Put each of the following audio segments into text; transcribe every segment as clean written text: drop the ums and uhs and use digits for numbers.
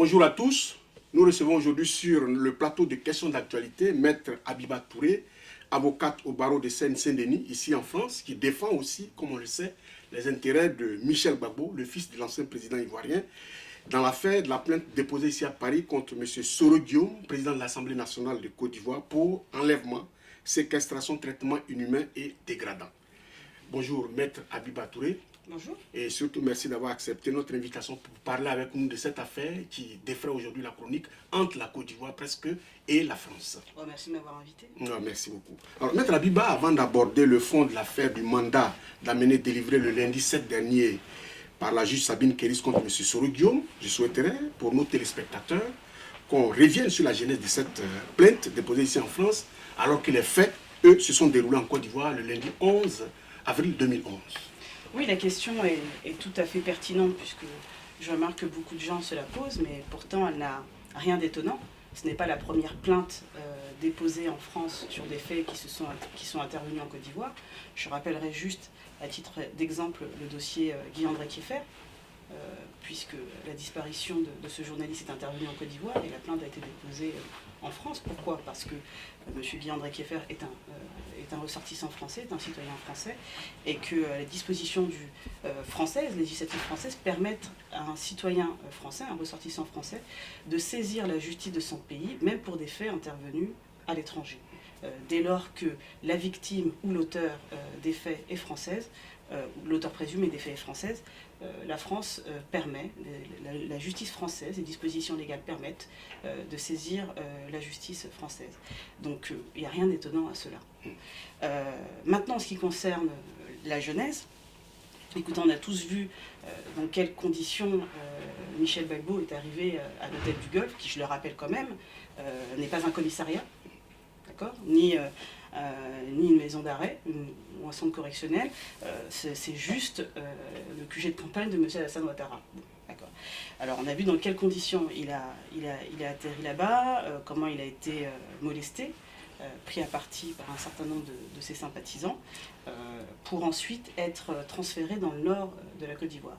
Bonjour à tous. Nous recevons aujourd'hui sur le plateau de questions d'actualité Maître Habiba Touré, avocate au barreau de Seine-Saint-Denis, ici en France, qui défend aussi, comme on le sait, les intérêts de Michel Gbagbo, le fils de l'ancien président ivoirien, dans l'affaire de la plainte déposée ici à Paris contre M. Soro Guillaume, président de l'Assemblée nationale de Côte d'Ivoire, pour enlèvement, séquestration, traitement inhumain et dégradant. Bonjour, Maître Habiba Touré. Bonjour. Et surtout, merci d'avoir accepté notre invitation pour parler avec nous de cette affaire qui défraie aujourd'hui la chronique entre la Côte d'Ivoire presque et la France. Oh, merci de m'avoir invité. Non, merci beaucoup. Alors, Maître Habiba, avant d'aborder le fond de l'affaire du mandat d'amener délivré le lundi 7 dernier par la juge Sabine Kéris contre M. Soro Guillaume, je souhaiterais, pour nos téléspectateurs, qu'on revienne sur la genèse de cette plainte déposée ici en France, alors que les faits, eux, se sont déroulés en Côte d'Ivoire le lundi 11 avril 2011. Oui, la question est tout à fait pertinente puisque je remarque que beaucoup de gens se la posent, mais pourtant elle n'a rien d'étonnant. Ce n'est pas la première plainte déposée en France sur des faits qui sont intervenus en Côte d'Ivoire. Je rappellerai juste, à titre d'exemple, le dossier Guy-André Kieffer, puisque la disparition de ce journaliste est intervenue en Côte d'Ivoire et la plainte a été déposée en France. Pourquoi? Parce que M. Guy-André Kieffer est un ressortissant français, est un citoyen français, et que les dispositions législatives françaises permettent à un citoyen français, un ressortissant français, de saisir la justice de son pays, même pour des faits intervenus à l'étranger. Dès lors que la victime ou l'auteur des faits est française, l'auteur présumé des faits est française, la France permet, la justice française, les dispositions légales permettent de saisir la justice française. Donc il n'y a rien d'étonnant à cela. Maintenant, en ce qui concerne la genèse, écoutez, on a tous vu dans quelles conditions Michel Gbagbo est arrivé à l'hôtel du Golfe, qui, je le rappelle quand même, n'est pas un commissariat, d'accord, ni une maison d'arrêt ou un centre correctionnel, c'est juste le QG de campagne de M. Alassane Ouattara. Bon, d'accord. Alors on a vu dans quelles conditions il a atterri là-bas, comment il a été molesté, pris à partie par un certain nombre de ses sympathisants, pour ensuite être transféré dans le nord de la Côte d'Ivoire.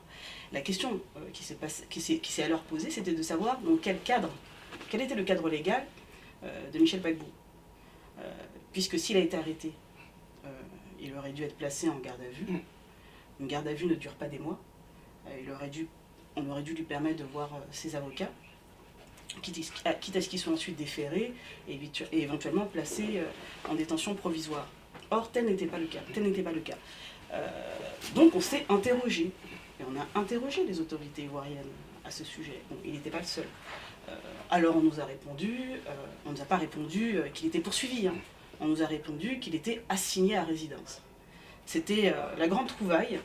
La question qui s'est alors posée, c'était de savoir dans quel était le cadre légal de Michel Gbagbo. Puisque s'il a été arrêté, il aurait dû être placé en garde à vue. Une garde à vue ne dure pas des mois. On aurait dû lui permettre de voir ses avocats, quitte à ce qu'ils soient ensuite déférés et éventuellement placés en détention provisoire. Or, tel n'était pas le cas. Donc on s'est interrogé, et on a interrogé les autorités ivoiriennes à ce sujet. Bon, il n'était pas le seul. Alors on nous a pas répondu qu'il était poursuivi. On nous a répondu qu'il était assigné à résidence. C'était la grande trouvaille.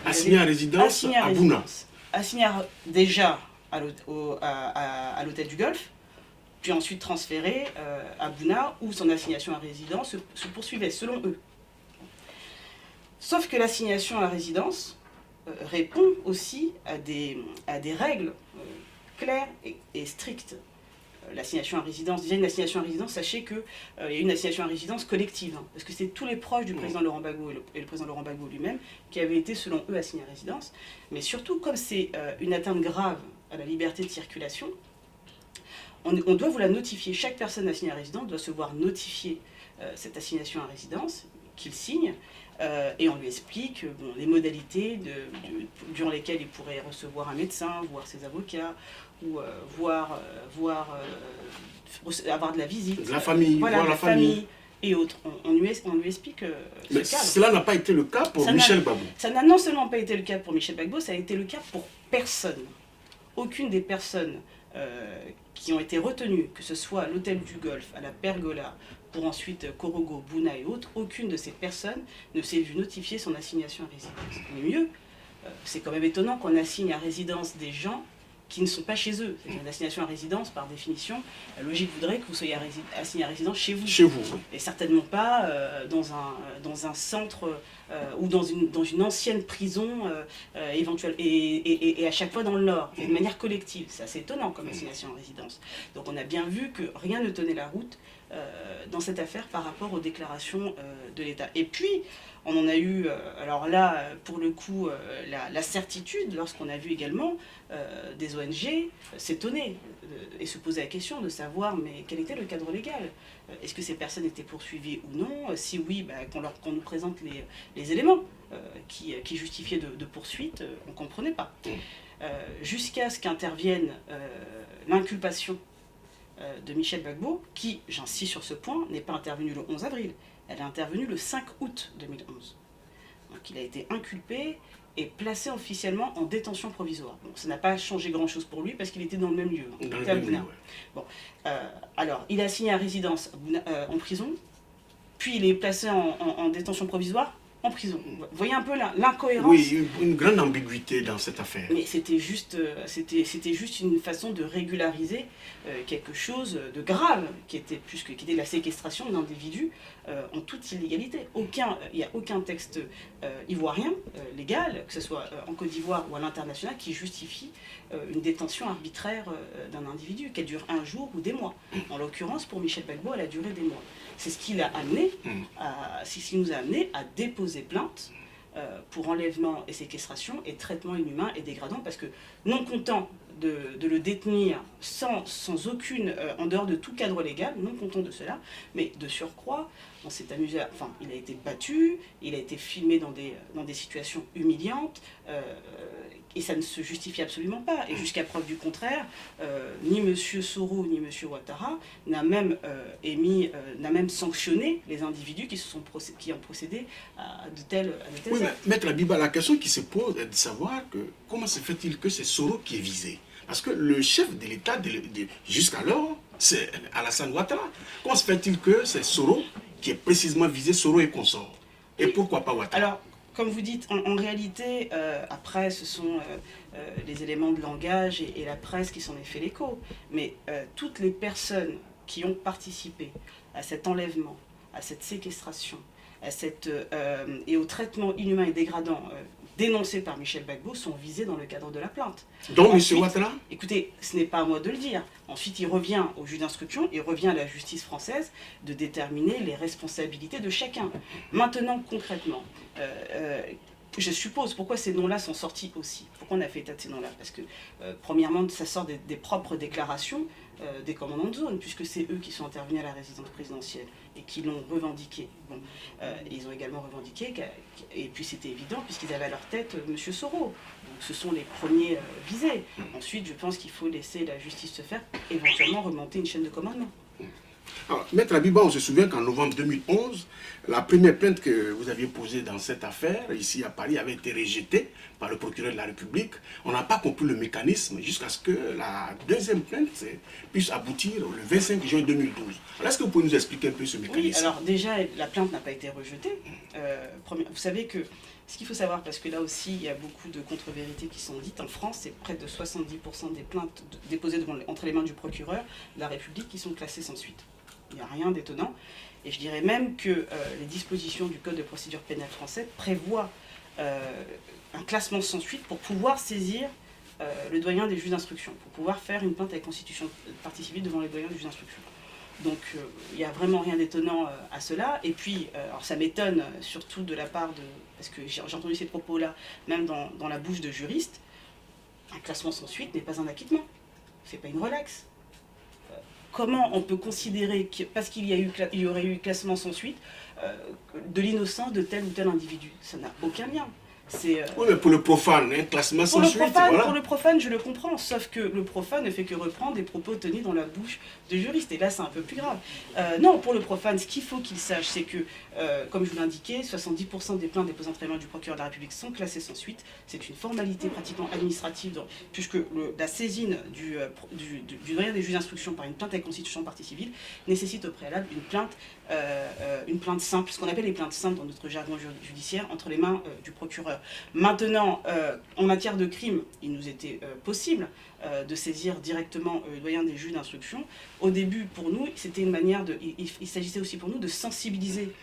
Assigné à résidence à Bouna. Assigné déjà à l'hôtel du Golfe, puis ensuite transféré à Bouna, où son assignation à résidence se poursuivait, selon eux. Sauf que l'assignation à résidence répond aussi à des règles claires et strictes. L'assignation à résidence, déjà une assignation à résidence, sachez qu'il y a une assignation à résidence collective, parce que c'est tous les proches du président Laurent Gbagbo et le président Laurent Gbagbo lui-même qui avaient été, selon eux, assignés à résidence. Mais surtout, comme c'est une atteinte grave à la liberté de circulation, on doit vous la notifier. Chaque personne assignée à résidence doit se voir notifier cette assignation à résidence, qu'il signe, et on lui explique les modalités durant lesquelles il pourrait recevoir un médecin, voir ses avocats, ou avoir de la visite. De la famille, voilà, voir la famille. Et autres. On lui explique Mais ce cadre. Cela n'a pas été le cas pour Michel Gbagbo. Ça n'a non seulement pas été le cas pour Michel Gbagbo, ça a été le cas pour personne. Aucune des personnes qui ont été retenues, que ce soit à l'hôtel du Golfe, à la Pergola, pour ensuite Korogo, Bouna et autres, aucune de ces personnes ne s'est vue notifier son assignation à résidence. Mais mieux, c'est quand même étonnant qu'on assigne à résidence des gens qui ne sont pas chez eux. C'est une assignation à résidence, par définition, la logique voudrait que vous soyez assigné à résidence chez vous. Chez vous, oui. Et certainement pas dans un centre ou dans une ancienne prison éventuelle, et à chaque fois dans le Nord, et de manière collective. C'est assez étonnant comme assignation à résidence. Donc on a bien vu que rien ne tenait la route dans cette affaire par rapport aux déclarations de l'État. Et puis, on en a eu, alors là, pour le coup, la certitude, lorsqu'on a vu également des ONG s'étonner et se poser la question de savoir mais quel était le cadre légal. Est-ce que ces personnes étaient poursuivies ou non? Si oui, qu'on nous présente les éléments qui justifiaient de poursuite, on ne comprenait pas. Jusqu'à ce qu'intervienne l'inculpation de Michel Gbagbo, qui, j'insiste sur ce point, n'est pas intervenue le 11 avril, elle est intervenue le 5 août 2011. Donc il a été inculpé et placé officiellement en détention provisoire. Bon, ça n'a pas changé grand-chose pour lui parce qu'il était dans le même lieu. Dans le même lieu, ouais. Bon, alors, il a signé à résidence en prison, puis il est placé en détention provisoire en prison. Vous voyez un peu l'incohérence. Oui, une grande ambiguïté dans cette affaire. Mais c'était juste une façon de régulariser quelque chose de grave, qui était la séquestration d'un individu en toute illégalité. Il n'y a aucun texte ivoirien, légal, que ce soit en Côte d'Ivoire ou à l'international, qui justifie une détention arbitraire d'un individu, qu'elle dure un jour ou des mois. En l'occurrence, pour Michel Gbagbo, elle a duré des mois. C'est ce qui l'a amené, c'est ce qui nous a amené à déposer plainte pour enlèvement et séquestration et traitement inhumain et dégradant, parce que non content de le détenir sans aucune, en dehors de tout cadre légal, non content de cela, mais de surcroît, on s'est amusé, il a été battu, il a été filmé dans des situations humiliantes, et ça ne se justifie absolument pas. Et jusqu'à preuve du contraire, ni M. Soro ni M. Ouattara n'a même sanctionné les individus qui ont procédé à de tels actes. Oui, mais Maître Abiba, la question qui se pose est de savoir comment se fait-il que c'est Soro qui est visé? Parce que le chef de l'État, jusqu'alors, c'est Alassane Ouattara. Comment se fait-il que c'est Soro qui est précisément visé, Soro et consort? Et pourquoi pas Ouattara? Alors, comme vous dites, en réalité, après, ce sont les éléments de langage et la presse qui s'en est fait l'écho. Mais toutes les personnes qui ont participé à cet enlèvement, à cette séquestration, et au traitement inhumain et dégradant dénoncé par Michel Gbagbo sont visés dans le cadre de la plainte. Donc, M. Ouattara? Écoutez, ce n'est pas à moi de le dire. Ensuite, il revient au juge d'instruction, il revient à la justice française de déterminer les responsabilités de chacun. Maintenant, concrètement, je suppose pourquoi ces noms-là sont sortis aussi. Pourquoi on a fait état de ces noms-là? Parce que, premièrement, ça sort des propres déclarations des commandants de zone, puisque c'est eux qui sont intervenus à la résidence présidentielle et qui l'ont revendiqué. Bon, ils ont également revendiqué, et puis c'était évident, puisqu'ils avaient à leur tête M. Soro. Donc ce sont les premiers visés. Ensuite, je pense qu'il faut laisser la justice se faire, éventuellement remonter une chaîne de commandement. Alors, Maître Abiba, on se souvient qu'en novembre 2011, la première plainte que vous aviez posée dans cette affaire, ici à Paris, avait été rejetée par le procureur de la République. On n'a pas compris le mécanisme jusqu'à ce que la deuxième plainte puisse aboutir le 25 juin 2012. Alors, est-ce que vous pouvez nous expliquer un peu ce mécanisme? Oui, alors déjà, la plainte n'a pas été rejetée. Vous savez que, ce qu'il faut savoir, parce que là aussi, il y a beaucoup de contre-vérités qui sont dites, en France, c'est près de 70% des plaintes déposées entre les mains du procureur de la République qui sont classées sans suite. Il n'y a rien d'étonnant. Et je dirais même que les dispositions du Code de procédure pénale français prévoient un classement sans suite pour pouvoir saisir le doyen des juges d'instruction, pour pouvoir faire une plainte avec constitution de partie civile devant les doyens des juges d'instruction. Donc il n'y a vraiment rien d'étonnant à cela. Et puis, alors ça m'étonne surtout de la part de... Parce que j'ai entendu ces propos-là, même dans la bouche de juristes, un classement sans suite n'est pas un acquittement. C'est pas une relaxe. Comment on peut considérer que, parce qu'il y aurait eu classement sans suite, de l'innocence de tel ou tel individu? Ça n'a aucun lien. Oui, mais pour le profane, un classement sans suite, voilà. Pour le profane, je le comprends, sauf que le profane ne fait que reprendre des propos tenus dans la bouche de juristes, et là c'est un peu plus grave. Non, pour le profane, ce qu'il faut qu'il sache, c'est que, comme je vous l'indiquais, 70% des plaintes déposées entre les mains du procureur de la République sont classées sans suite. C'est une formalité pratiquement administrative, puisque la saisine du doyen des juges d'instruction par une plainte avec constitution de partie civile nécessite au préalable une plainte simple, ce qu'on appelle les plaintes simples dans notre jargon judiciaire, entre les mains du procureur. Maintenant, en matière de crime, il nous était possible de saisir directement le doyen des juges d'instruction. Au début, pour nous, c'était une manière il s'agissait aussi pour nous de sensibiliser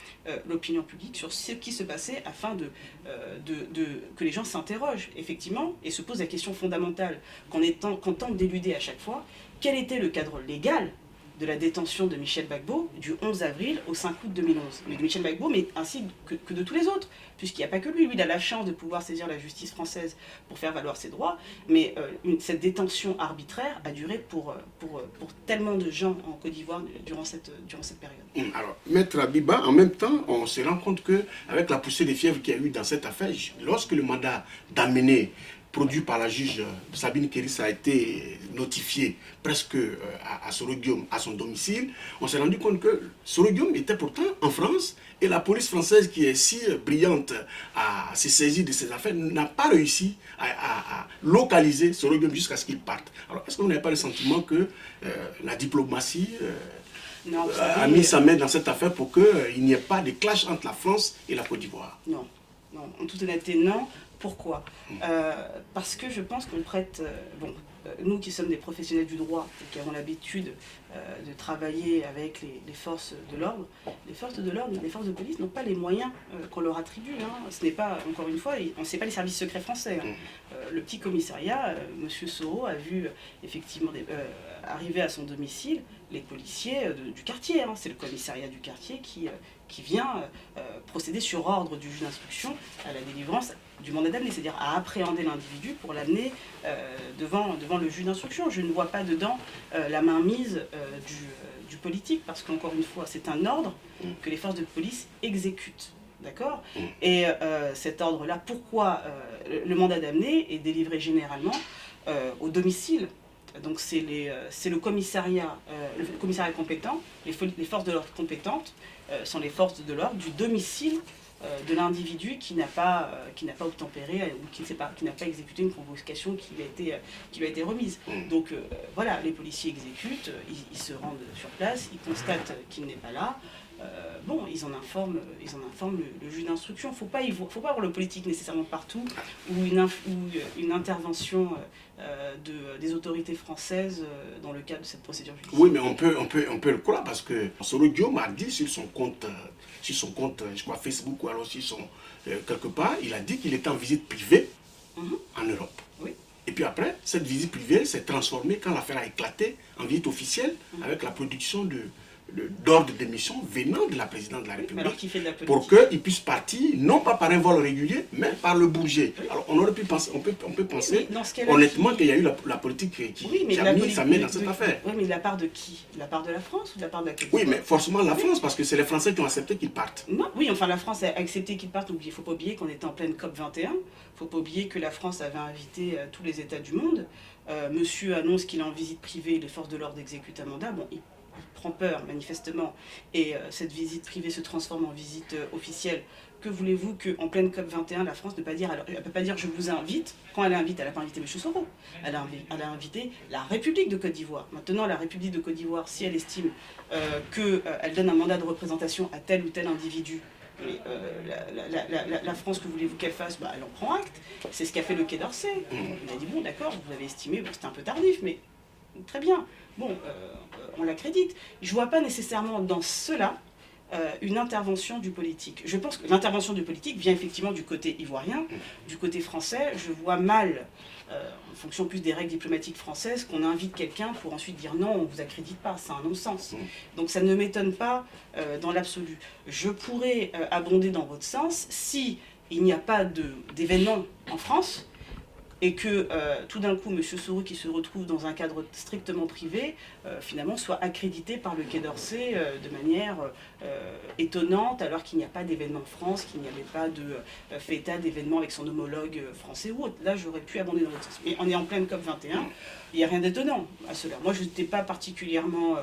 l'opinion publique sur ce qui se passait afin que les gens s'interrogent, effectivement, et se posent la question fondamentale qu'on tente d'éluder à chaque fois: quel était le cadre légal de la détention de Michel Gbagbo du 11 avril au 5 août 2011. Mais de Michel Gbagbo, mais ainsi que de tous les autres, puisqu'il n'y a pas que lui. Lui, il a la chance de pouvoir saisir la justice française pour faire valoir ses droits, mais cette détention arbitraire a duré pour tellement de gens en Côte d'Ivoire durant cette période. Alors, Maître Abiba, en même temps, on se rend compte qu'avec la poussée des fièvres qu'il y a eu dans cette affaire, lorsque le mandat d'amener produit par la juge Sabine Kéris a été notifié presque à Soro Guillaume, à son domicile, on s'est rendu compte que Soro Guillaume était pourtant en France et la police française qui est si brillante à se saisir de ces affaires n'a pas réussi à localiser Soro Guillaume jusqu'à ce qu'il parte. Alors est-ce que vous n'avez pas le sentiment que la diplomatie non, a mis sa main dans cette affaire pour qu'il n'y ait pas de clash entre la France et la Côte d'Ivoire? Non, en toute honnêteté, non. Pourquoi? Parce que je pense qu'on prête... nous qui sommes des professionnels du droit et qui avons l'habitude de travailler avec les forces de l'ordre, les forces de police n'ont pas les moyens qu'on leur attribue. Hein. Ce n'est pas, encore une fois, on ne sait pas les services secrets français. Hein. Le petit commissariat, M. Soro a vu effectivement arriver à son domicile les policiers du quartier. Hein. C'est le commissariat du quartier qui vient procéder sur ordre du juge d'instruction à la délivrance du mandat d'amener, c'est-à-dire à appréhender l'individu pour l'amener devant le juge d'instruction. Je ne vois pas dedans la mainmise du politique, parce qu'encore une fois, c'est un ordre que les forces de police exécutent. D'accord? Et cet ordre-là, pourquoi le mandat d'amener est délivré généralement au domicile? Donc c'est le commissariat compétent, les forces de l'ordre compétentes sont les forces de l'ordre du domicile de l'individu qui n'a pas obtempéré ou qui n'a pas exécuté une convocation qui lui a été remise. Donc voilà, les policiers exécutent, ils se rendent sur place, ils constatent qu'il n'est pas là. Ils en informent le juge d'instruction. Il ne faut pas avoir le politique nécessairement partout, ou une intervention des autorités françaises dans le cadre de cette procédure judiciaire. Oui, mais on peut le croire, parce que Soro Guillaume a dit sur son compte, je crois Facebook, ou alors quelque part, il a dit qu'il était en visite privée en Europe. Oui. Et puis après, cette visite privée s'est transformée, quand l'affaire a éclaté, en visite officielle, avec la production d'ordre de mission venant de la présidente de la République, alors, qui fait de la pour qu'il puisse partir, non pas par un vol régulier, mais par le bouger. Oui. Alors on aurait pu penser, on peut penser honnêtement qu'il y a eu la politique qui a mis sa main dans cette affaire. Oui, mais de la part de qui? De la part de la France ou de la part de la Côte d'Ivoire? Oui, mais forcément la France, parce que c'est les Français qui ont accepté qu'ils partent. Non, oui, enfin la France a accepté qu'ils partent. Il ne faut pas oublier qu'on était en pleine COP 21. Il ne faut pas oublier que la France avait invité tous les États du monde. Monsieur annonce qu'il est en visite privée, les forces de l'ordre exécutent un mandat. Bon, il prend peur, manifestement, et cette visite privée se transforme en visite officielle. Que voulez-vous qu'en pleine COP 21, la France ne peut pas dire, elle peut pas dire je vous invite. Quand elle invite, elle n'a pas invité M. Soro. Elle a invité la République de Côte d'Ivoire. Maintenant, la République de Côte d'Ivoire, si elle estime qu'elle donne un mandat de représentation à tel ou tel individu, mais la France, que voulez-vous qu'elle fasse? Elle en prend acte. C'est ce qu'a fait le Quai d'Orsay. Il a dit, bon d'accord, vous avez estimé, c'était un peu tardif, mais très bien. Bon, on l'accrédite. Je ne vois pas nécessairement dans cela une intervention du politique. Je pense que l'intervention du politique vient effectivement du côté ivoirien. Du côté français, je vois mal, en fonction plus des règles diplomatiques françaises, qu'on invite quelqu'un pour ensuite dire non, on ne vous accrédite pas. C'est un non-sens. Donc ça ne m'étonne pas dans l'absolu. Je pourrais abonder dans votre sens si il n'y a pas d'événement en France, et que tout d'un coup, M. Soro, qui se retrouve dans un cadre strictement privé, finalement soit accrédité par le Quai d'Orsay de manière étonnante, alors qu'il n'y a pas d'événement en France, qu'il n'y avait pas de fait état d'événement avec son homologue français ou autre. Là, j'aurais pu abonder dans votre sens. Mais on est en pleine COP 21, il n'y a rien d'étonnant à cela. Moi, je n'étais pas particulièrement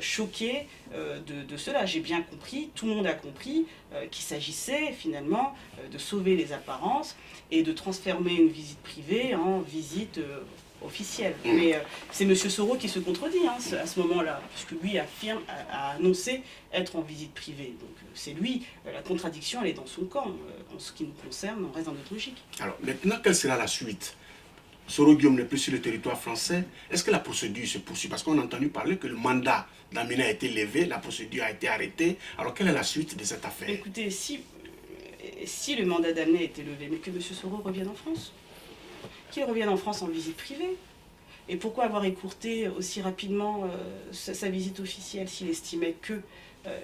choquée de cela. J'ai bien compris, tout le monde a compris qu'il s'agissait finalement de sauver les apparences et de transformer une visite privée en visite officielle. Mais c'est M. Soro qui se contredit à ce moment-là, puisque lui a annoncé être en visite privée. Donc c'est lui, la contradiction, elle est dans son camp. En ce qui nous concerne, on reste dans notre logique. Alors maintenant, quelle sera la suite? Soro Guillaume n'est plus sur le territoire français. Est-ce que la procédure se poursuit? Parce qu'on a entendu parler que le mandat d'amener a été levé, la procédure a été arrêtée. Alors quelle est la suite de cette affaire? Écoutez, si le mandat d'amener a été levé, mais que M. Soro revienne en France, qu'il revienne en France en visite privée, Et pourquoi avoir écourté aussi rapidement sa visite officielle s'il estimait que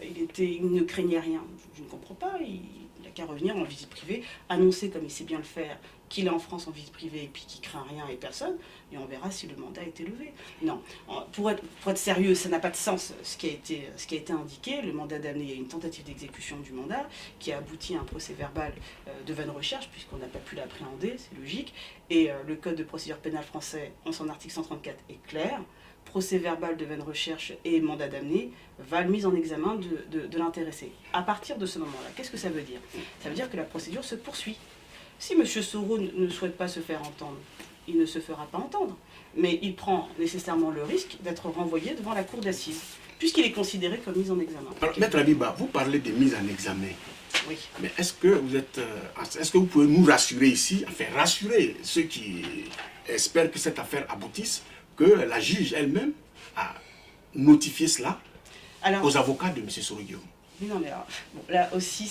il ne craignait rien? Je ne comprends pas. Il n'a qu'à revenir en visite privée, annoncer comme il sait bien le faire qu'il est en France en visite privée et puis qu'il craint rien et personne, et on verra si le mandat a été levé. Non, pour être sérieux, ça n'a pas de sens ce qui a été indiqué. Le mandat d'amener, il y a une tentative d'exécution du mandat qui a abouti à un procès verbal de vaine recherche, puisqu'on n'a pas pu l'appréhender, c'est logique. Et le Code de procédure pénale français, en son article 134, est clair. Procès verbal de vaine recherche et mandat d'amener valent mise en examen de l'intéressé. À partir de ce moment-là, qu'est-ce que ça veut dire? Ça veut dire que la procédure se poursuit. Si M. Soro ne souhaite pas se faire entendre, il ne se fera pas entendre. Mais il prend nécessairement le risque d'être renvoyé devant la cour d'assises, puisqu'il est considéré comme mis en examen. Alors, Maître Abiba, vous parlez de mise en examen. Oui. Mais est-ce que vous pouvez nous rassurer ici, enfin rassurer ceux qui espèrent que cette affaire aboutisse, que la juge elle-même a notifié cela aux avocats de M. Soro Guillaume? Oui, non, mais alors, bon, là aussi,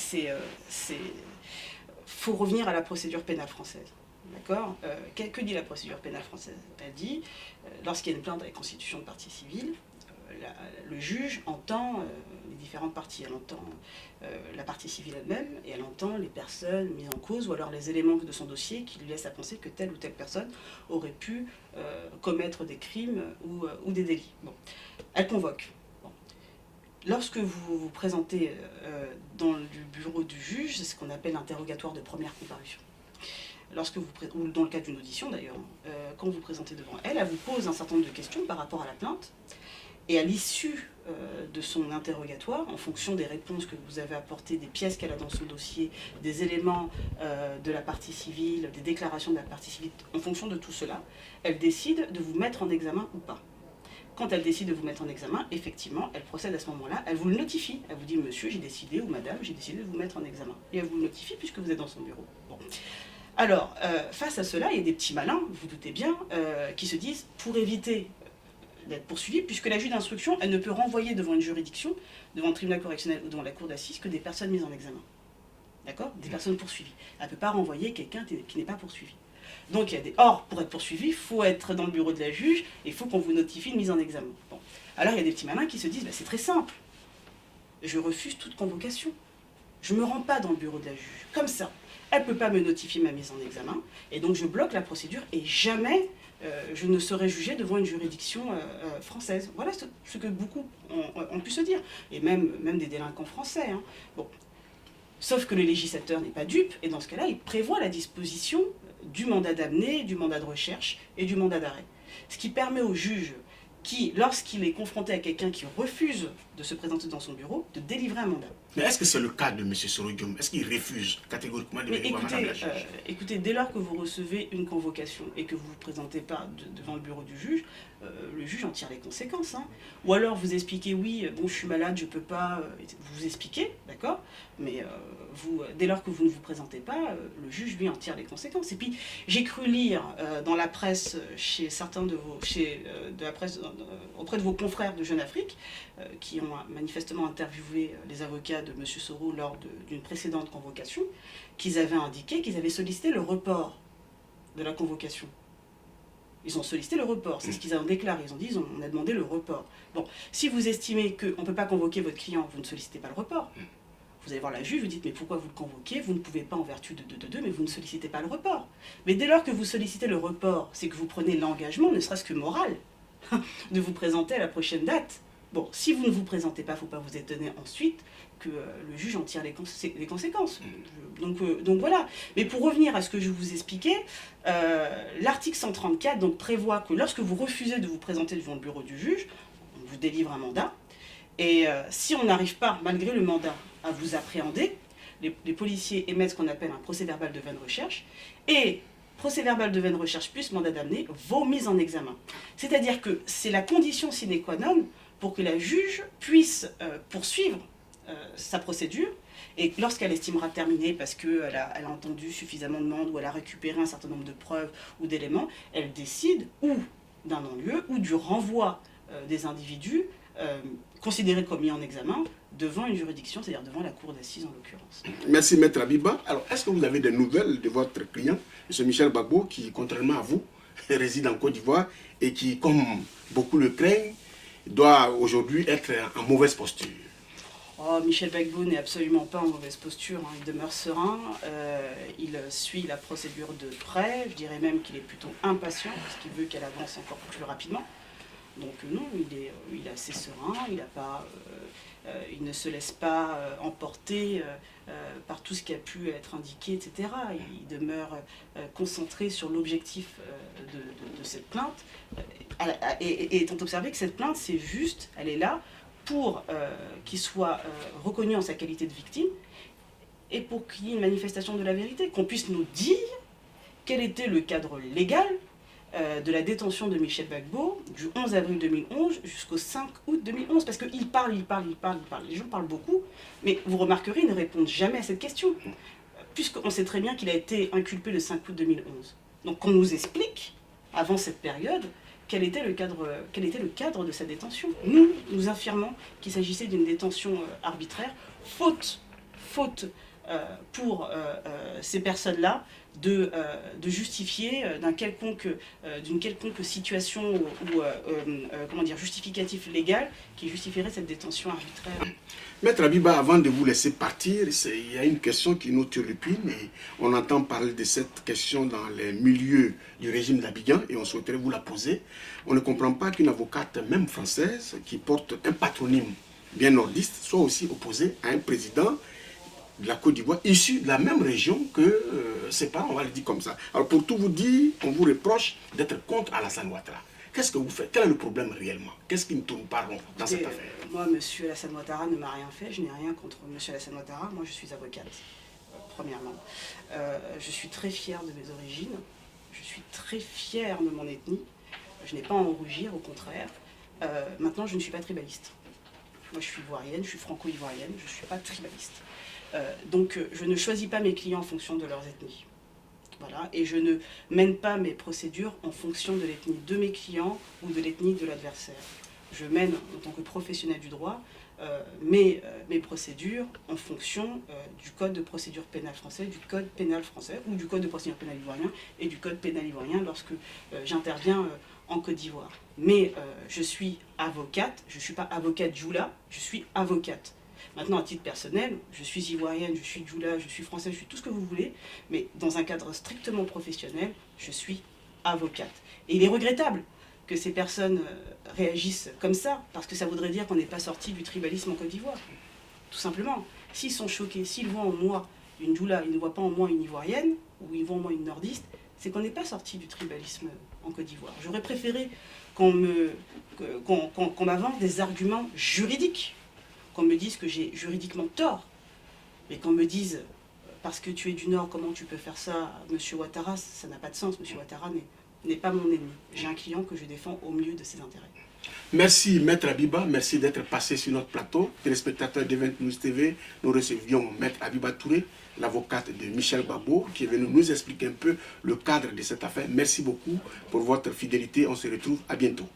faut revenir à la procédure pénale française. D'accord? Que dit la procédure pénale française? Elle dit, lorsqu'il y a une plainte avec constitution de partie civile, le juge entend les différentes parties. Elle entend la partie civile elle-même et elle entend les personnes mises en cause ou alors les éléments de son dossier qui lui laissent à penser que telle ou telle personne aurait pu commettre des crimes ou des délits. Bon. Elle convoque. Bon. Lorsque vous vous présentez dans le bureau du juge, c'est ce qu'on appelle l'interrogatoire de première comparution. Ou dans le cadre d'une audition d'ailleurs, quand vous vous présentez devant elle, elle vous pose un certain nombre de questions par rapport à la plainte. Et à l'issue de son interrogatoire, en fonction des réponses que vous avez apportées, des pièces qu'elle a dans son dossier, des éléments de la partie civile, des déclarations de la partie civile, en fonction de tout cela, elle décide de vous mettre en examen ou pas. Quand elle décide de vous mettre en examen, effectivement, elle procède à ce moment-là, elle vous le notifie. Elle vous dit, monsieur, j'ai décidé, ou madame, j'ai décidé de vous mettre en examen. Et elle vous le notifie puisque vous êtes dans son bureau. Bon. Alors, face à cela, il y a des petits malins, vous vous doutez bien, qui se disent, pour éviter d'être poursuivie, puisque la juge d'instruction, elle ne peut renvoyer devant une juridiction, devant le tribunal correctionnel ou devant la cour d'assises, que des personnes mises en examen. D'accord? Des personnes poursuivies. Elle ne peut pas renvoyer quelqu'un qui n'est pas poursuivi. Donc il y a des... Or, pour être poursuivi, il faut être dans le bureau de la juge, et il faut qu'on vous notifie une mise en examen. Bon. Alors il y a des petits malins qui se disent, bah, c'est très simple, je refuse toute convocation. Je ne me rends pas dans le bureau de la juge. Comme ça, elle ne peut pas me notifier ma mise en examen, et donc je bloque la procédure, et jamais je ne serai jugé devant une juridiction française. Voilà ce que beaucoup ont pu se dire, et même des délinquants français. Hein. Bon. Sauf que le législateur n'est pas dupe, et dans ce cas-là, il prévoit la disposition du mandat d'amener, du mandat de recherche et du mandat d'arrêt. Ce qui permet au juge qui, lorsqu'il est confronté à quelqu'un qui refuse de se présenter dans son bureau, de délivrer un mandat. Mais est-ce que c'est le cas de M. Soro Guillaume? Est-ce qu'il refuse catégoriquement de venir voir madame la juge? Écoutez, dès lors que vous recevez une convocation et que vous ne vous présentez pas devant le bureau du juge, le juge en tire les conséquences. Hein. Ou alors vous expliquez, oui, bon, je suis malade, je ne peux pas, vous expliquez, d'accord, mais dès lors que vous ne vous présentez pas, le juge, lui, en tire les conséquences. Et puis, j'ai cru lire dans la presse, chez certains de vos, de la presse, auprès de vos confrères de Jeune Afrique, qui ont manifestement interviewé les avocats de M. Soro lors d'une précédente convocation, qu'ils avaient indiqué qu'ils avaient sollicité le report de la convocation. Ils ont sollicité le report, c'est ce qu'ils ont déclaré. Ils ont dit, on a demandé le report. Bon, si vous estimez qu'on ne peut pas convoquer votre client, vous ne sollicitez pas le report. Vous allez voir la juge, vous dites, mais pourquoi vous le convoquez? Vous ne pouvez pas en vertu de 2, mais vous ne sollicitez pas le report. Mais dès lors que vous sollicitez le report, c'est que vous prenez l'engagement, ne serait-ce que moral, de vous présenter à la prochaine date. Bon, si vous ne vous présentez pas, il ne faut pas vous étonner ensuite que le juge en tire les conséquences. Donc voilà. Mais pour revenir à ce que je vous expliquais, l'article 134 donc, prévoit que lorsque vous refusez de vous présenter devant le bureau du juge, on vous délivre un mandat. Et si on n'arrive pas, malgré le mandat, à vous appréhender, les policiers émettent ce qu'on appelle un procès verbal de vaine recherche. Et procès verbal de vaine recherche plus mandat d'amener vaut mise en examen. C'est-à-dire que c'est la condition sine qua non pour que la juge puisse poursuivre sa procédure, et lorsqu'elle estimera terminée parce qu'elle a entendu suffisamment de monde ou elle a récupéré un certain nombre de preuves ou d'éléments, elle décide ou d'un non-lieu ou du renvoi des individus considérés comme mis en examen devant une juridiction, c'est-à-dire devant la cour d'assises en l'occurrence. Merci Maître Abiba. Alors, est-ce que vous avez des nouvelles de votre client, M. Michel Gbagbo, qui, contrairement à vous, réside en Côte d'Ivoire et qui, comme beaucoup le craignent, doit aujourd'hui être en mauvaise posture. Oh, Michel Gbagbo n'est absolument pas en mauvaise posture, hein. Il demeure serein, il suit la procédure de près, je dirais même qu'il est plutôt impatient parce qu'il veut qu'elle avance encore plus rapidement. Donc non, il est assez serein, il ne se laisse pas emporter par tout ce qui a pu être indiqué, etc. Il demeure concentré sur l'objectif de cette plainte. Et étant observé que cette plainte, c'est juste, elle est là pour qu'il soit reconnu en sa qualité de victime et pour qu'il y ait une manifestation de la vérité, qu'on puisse nous dire quel était le cadre légal de la détention de Michel Gbagbo du 11 avril 2011 jusqu'au 5 août 2011. Parce qu'ils parlent. Les gens parlent beaucoup, mais vous remarquerez, ils ne répondent jamais à cette question. Puisqu'on sait très bien qu'il a été inculpé le 5 août 2011. Donc qu'on nous explique, avant cette période, quel était le cadre de sa détention. Nous affirmons qu'il s'agissait d'une détention arbitraire, faute pour ces personnes-là de justifier d'une quelconque situation ou justificatif légal qui justifierait cette détention arbitraire. Maître Abiba, avant de vous laisser partir, il y a une question qui nous turlupine et on entend parler de cette question dans les milieux du régime d'Abidjan et on souhaiterait vous la poser. On ne comprend pas qu'une avocate, même française, qui porte un patronyme bien nordiste, soit aussi opposée à un président de la Côte d'Ivoire, issu de la même région que ses parents, on va le dire comme ça. Alors pour tout vous dire, on vous reproche d'être contre Alassane Ouattara. Qu'est-ce que vous faites? Quel est le problème réellement? Qu'est-ce qui ne tourne pas rond dans cette affaire? Moi, M. Alassane Ouattara ne m'a rien fait. Je n'ai rien contre M. Alassane Ouattara. Moi, je suis avocate, premièrement. Je suis très fière de mes origines. Je suis très fière de mon ethnie. Je n'ai pas à en rougir, au contraire. Maintenant, je ne suis pas tribaliste. Moi, je suis ivoirienne, je suis franco-ivoirienne. Je ne suis pas tribaliste. Donc, je ne choisis pas mes clients en fonction de leurs ethnies. Voilà, et je ne mène pas mes procédures en fonction de l'ethnie de mes clients ou de l'ethnie de l'adversaire. Je mène, en tant que professionnel du droit, mes procédures en fonction du code de procédure pénale français, du code pénal français ou du code de procédure pénale ivoirien et du code pénal ivoirien lorsque j'interviens en Côte d'Ivoire. Mais je suis avocate, je ne suis pas avocate Djoula, je suis avocate. Maintenant, à titre personnel, je suis ivoirienne, je suis djoula, je suis française, je suis tout ce que vous voulez, mais dans un cadre strictement professionnel, je suis avocate. Et il est regrettable que ces personnes réagissent comme ça, parce que ça voudrait dire qu'on n'est pas sorti du tribalisme en Côte d'Ivoire. Tout simplement. S'ils sont choqués, s'ils voient en moi une djoula, ils ne voient pas en moi une ivoirienne, ou ils voient en moi une nordiste, c'est qu'on n'est pas sorti du tribalisme en Côte d'Ivoire. J'aurais préféré qu'on m'avance des arguments juridiques, qu'on me dise que j'ai juridiquement tort, mais qu'on me dise, parce que tu es du Nord, comment tu peux faire ça, M. Ouattara, ça n'a pas de sens. M. Ouattara n'est pas mon ennemi. J'ai un client que je défends au mieux de ses intérêts. Merci Maître Abiba, merci d'être passé sur notre plateau. Téléspectateurs d'Event News TV, nous recevions Maître Abiba Touré, l'avocate de Michel Gbagbo, qui est venu nous expliquer un peu le cadre de cette affaire. Merci beaucoup pour votre fidélité, on se retrouve à bientôt.